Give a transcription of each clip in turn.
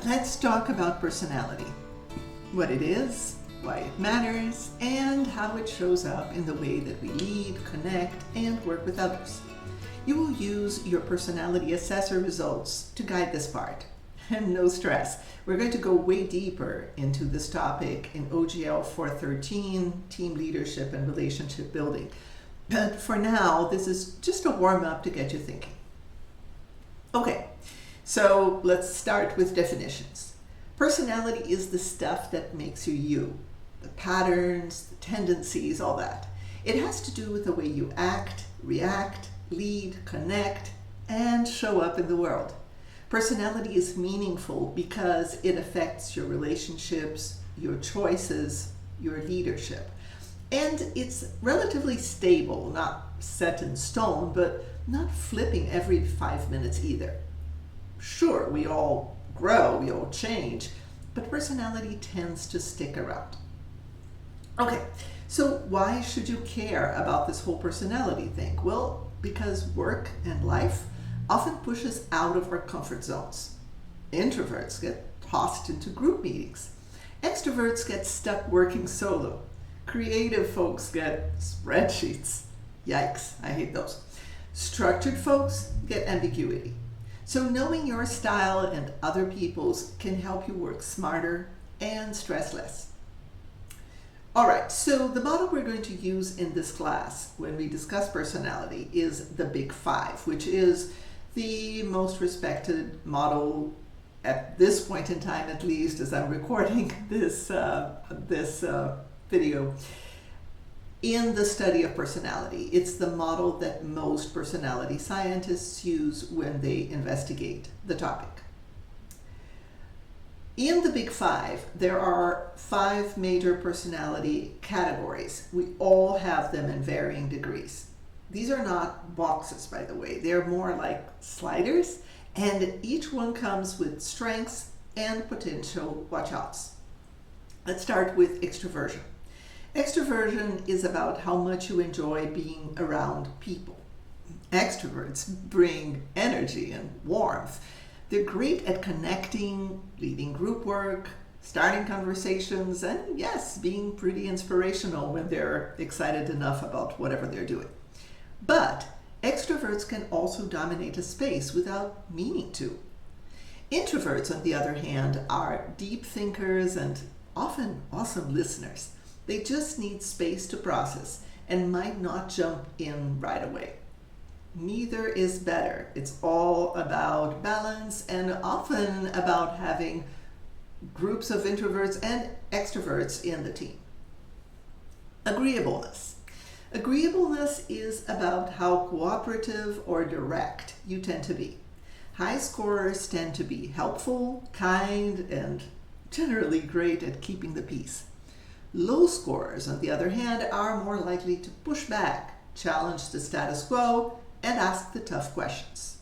Let's talk about personality, what it is, why it matters, and how it shows up in the way that we lead, connect, and work with others. You will use your personality assessor results to guide this part. And no stress, we're going to go way deeper into this topic in OGL 413, Team Leadership and Relationship Building. But for now, this is just a warm-up to get you thinking. Okay, so let's start with definitions. Personality is the stuff that makes you you. The patterns, the tendencies, all that. It has to do with the way you act, react, lead, connect, and show up in the world. Personality is meaningful because it affects your relationships, your choices, your leadership. And it's relatively stable, not set in stone, but not flipping every 5 minutes either. Sure, we all grow, we all change, but personality tends to stick around. Okay, so why should you care about this whole personality thing? Well, because work and life often push us out of our comfort zones. Introverts get tossed into group meetings. Extroverts get stuck working solo. Creative folks get spreadsheets. Yikes, I hate those. Structured folks get ambiguity. So knowing your style and other people's can help you work smarter and stress less. All right, so the model we're going to use in this class when we discuss personality is the Big Five, which is the most respected model at this point in time, at least as I'm recording this video, in the study of personality. It's the model that most personality scientists use when they investigate the topic. In the Big Five, there are 5 major personality categories. We all have them in varying degrees. These are not boxes, by the way. They're more like sliders, and each one comes with strengths and potential watch-outs. Let's start with extroversion. Extroversion is about how much you enjoy being around people. Extroverts bring energy and warmth. They're great at connecting, leading group work, starting conversations, and yes, being pretty inspirational when they're excited enough about whatever they're doing. But extroverts can also dominate a space without meaning to. Introverts, on the other hand, are deep thinkers and often awesome listeners. They just need space to process and might not jump in right away. Neither is better. It's all about balance and often about having groups of introverts and extroverts in the team. Agreeableness. Agreeableness is about how cooperative or direct you tend to be. High scorers tend to be helpful, kind, and generally great at keeping the peace. Low scorers, on the other hand, are more likely to push back, challenge the status quo, and ask the tough questions.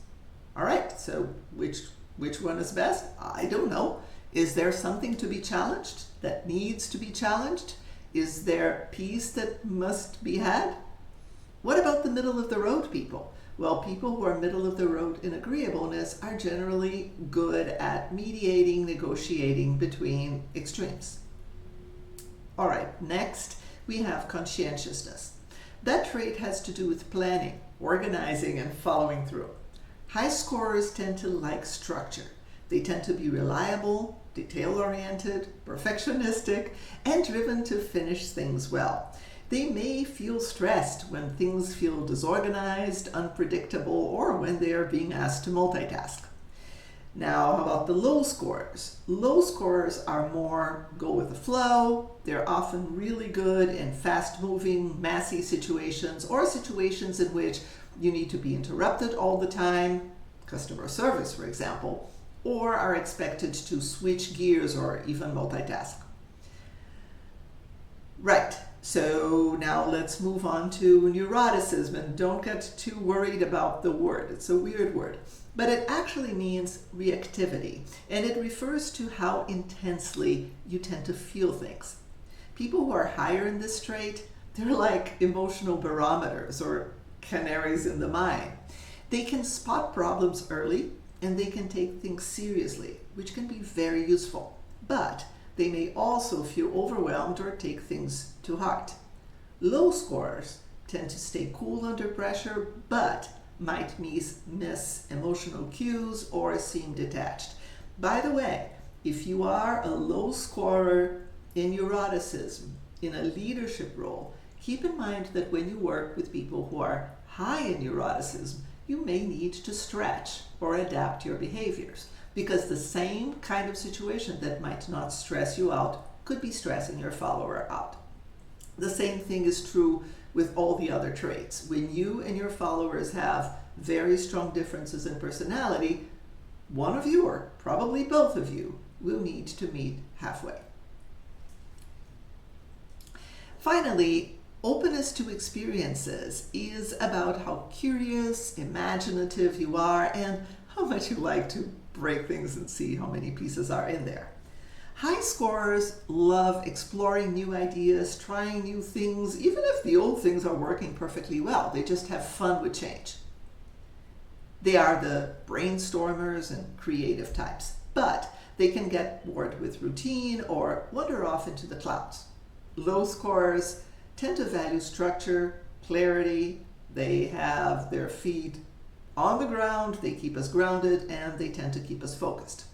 All right, so which one is best? I don't know. Is there something to be challenged that needs to be challenged? Is there peace that must be had? What about the middle of the road people? Well, people who are middle of the road in agreeableness are generally good at mediating, negotiating between extremes. All right, next we have conscientiousness. That trait has to do with planning, organizing, and following through. High scorers tend to like structure. They tend to be reliable, detail-oriented, perfectionistic, and driven to finish things well. They may feel stressed when things feel disorganized, unpredictable, or when they are being asked to multitask. Now, how about the low scorers? Low scorers are more go with the flow. They're often really good in fast-moving, messy situations or situations in which you need to be interrupted all the time, customer service, for example, or are expected to switch gears or even multitask. Right, so now let's move on to neuroticism, and don't get too worried about the word. It's a weird word. But it actually means reactivity, and it refers to how intensely you tend to feel things. People who are higher in this trait, they're like emotional barometers or canaries in the mine. They can spot problems early and they can take things seriously, which can be very useful. But they may also feel overwhelmed or take things to heart. Low scorers tend to stay cool under pressure, but might miss emotional cues or seem detached. By the way, if you are a low scorer in neuroticism, in a leadership role, keep in mind that when you work with people who are high in neuroticism, you may need to stretch or adapt your behaviors, because the same kind of situation that might not stress you out could be stressing your follower out. The same thing is true with all the other traits. When you and your followers have very strong differences in personality, one of you, or probably both of you, will need to meet halfway. Finally, openness to experiences is about how curious, imaginative you are, and how much you like to break things and see how many pieces are in there. High scorers love exploring new ideas, trying new things, even if the old things are working perfectly well. They just have fun with change. They are the brainstormers and creative types, but they can get bored with routine or wander off into the clouds. Low scorers tend to value structure, clarity. They have their feet on the ground, they keep us grounded, and they tend to keep us focused.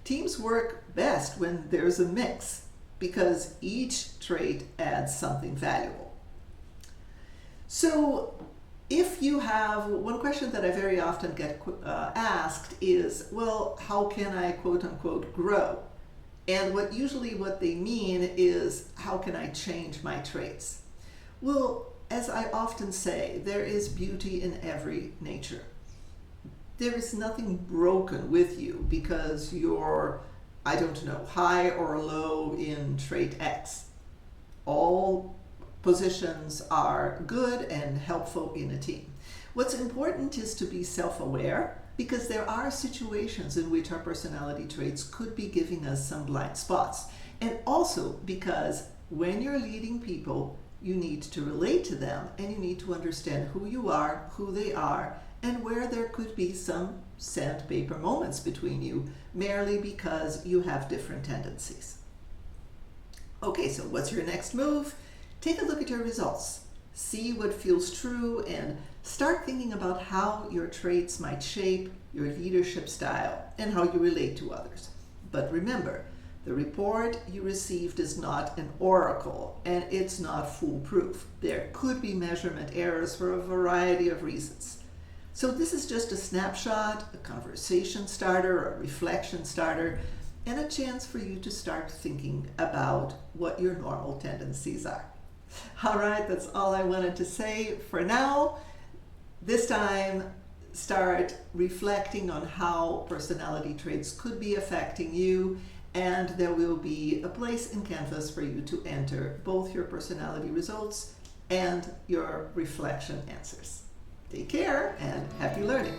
Teams work best when there's a mix, because each trait adds something valuable. So if you have, one question that I very often get asked is, well, how can I quote unquote grow? And what they mean is, how can I change my traits? Well, as I often say, there is beauty in every nature. There is nothing broken with you because you're, high or low in trait X. All positions are good and helpful in a team. What's important is to be self-aware, because there are situations in which our personality traits could be giving us some blind spots. And also because when you're leading people, you need to relate to them, and you need to understand who you are, who they are, and where there could be some sandpaper moments between you, merely because you have different tendencies. Okay, so what's your next move? Take a look at your results. See what feels true, and start thinking about how your traits might shape your leadership style and how you relate to others. But remember, the report you received is not an oracle, and it's not foolproof. There could be measurement errors for a variety of reasons. So this is just a snapshot, a conversation starter, a reflection starter, and a chance for you to start thinking about what your normal tendencies are. All right, that's all I wanted to say for now. This time, start reflecting on how personality traits could be affecting you, and there will be a place in Canvas for you to enter both your personality results and your reflection answers. Take care and happy learning.